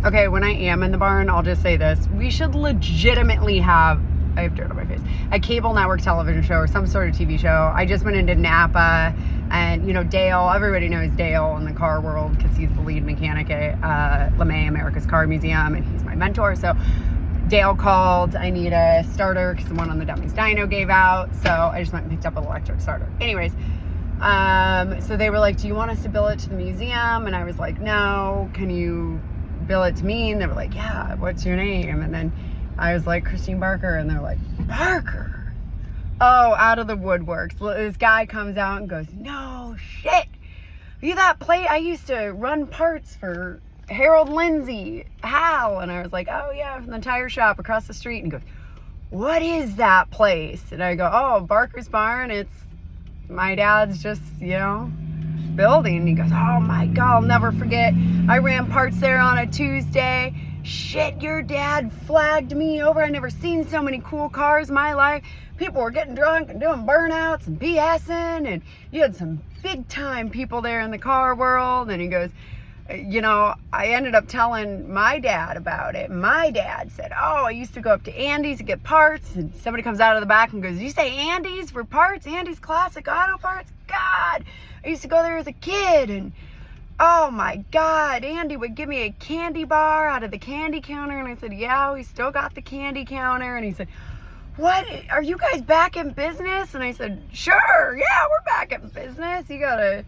Okay, when I am in the barn, I'll just say this. We should legitimately have, I have dirt on my face, a cable network television show or some sort of TV show. I just went into NAPA and, you know, Dale, everybody knows Dale in the car world because he's the lead mechanic at LeMay, America's Car Museum, and he's my mentor. So Dale called, I need a starter because the one on the Dummies Dyno gave out. So I just went and picked up an electric starter. Anyways, so they were like, do you want us to bill it to the museum? And I was like, no, can you bill it to me? And they were like, yeah, what's your name? And then I was like, Christine Barker. And they're like, Barker? Oh, out of the woodworks. This guy comes out and goes, no shit. You that plate? I used to run parts for Harold Lindsay, Hal. And I was like, oh yeah, from the tire shop across the street. And he goes, what is that place? And I go, oh, Barker's Barn. It's my dad's just, you know, building. And he goes, oh my God, I'll never forget. I ran parts there on a Tuesday. Shit, your dad flagged me over. I never seen so many cool cars in my life. People were getting drunk and doing burnouts and BSing, and you had some big time people there in the car world. And he goes, you know, I ended up telling my dad about it. My dad said, oh, I used to go up to Andy's to get parts. And somebody comes out of the back and goes, you say Andy's for parts? Andy's Classic Auto Parts? God, I used to go there as a kid. And oh my God, Andy would give me a candy bar out of the candy counter. And I said, yeah, we still got the candy counter. And he said, what, are you guys back in business? And I said, sure, yeah, we're back in business. You gotta,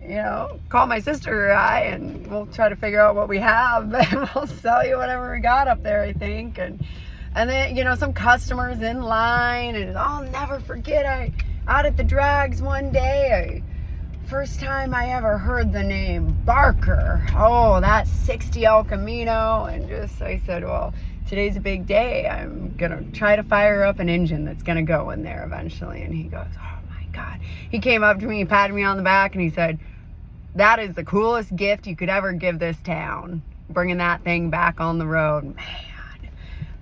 you know, call my sister or I, and we'll try to figure out what we have, but we'll sell you whatever we got up there, I think. And then, you know, some customers in line, and I'll never forget, out at the drags one day, first time I ever heard the name Barker. Oh, that's 60 El Camino. And just, I said, well, today's a big day. I'm gonna try to fire up an engine that's gonna go in there eventually. And he goes, oh my God. He came up to me, he patted me on the back, and he said, that is the coolest gift you could ever give this town, bringing that thing back on the road. Man,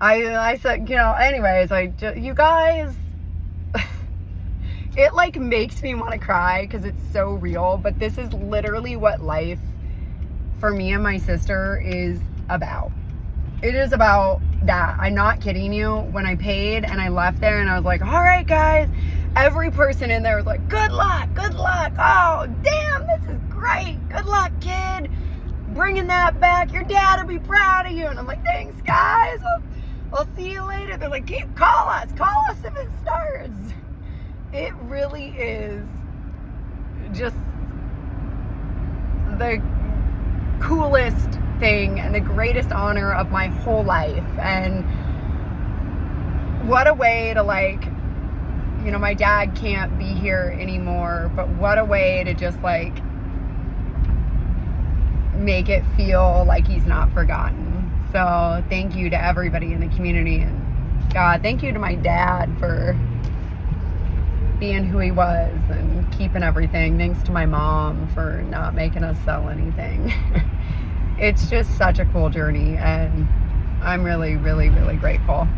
I said, you know, anyways, you guys, it like makes me want to cry because it's so real, but this is literally what life for me and my sister is about. It is about that. I'm not kidding you. When I paid and I left there and I was like, all right, guys, every person in there was like, good luck, good luck. Oh, damn, this is great. Good luck, kid. Bringing that back. Your dad will be proud of you. And I'm like, thanks, guys. I'll see you later. They're like, call us if it starts. It really is just the coolest thing and the greatest honor of my whole life. And what a way to, like, you know, my dad can't be here anymore, but what a way to just like make it feel like he's not forgotten. So thank you to everybody in the community, and God, thank you to my dad for being who he was and keeping everything. Thanks to my mom for not making us sell anything. It's just such a cool journey, and I'm really, really, really grateful.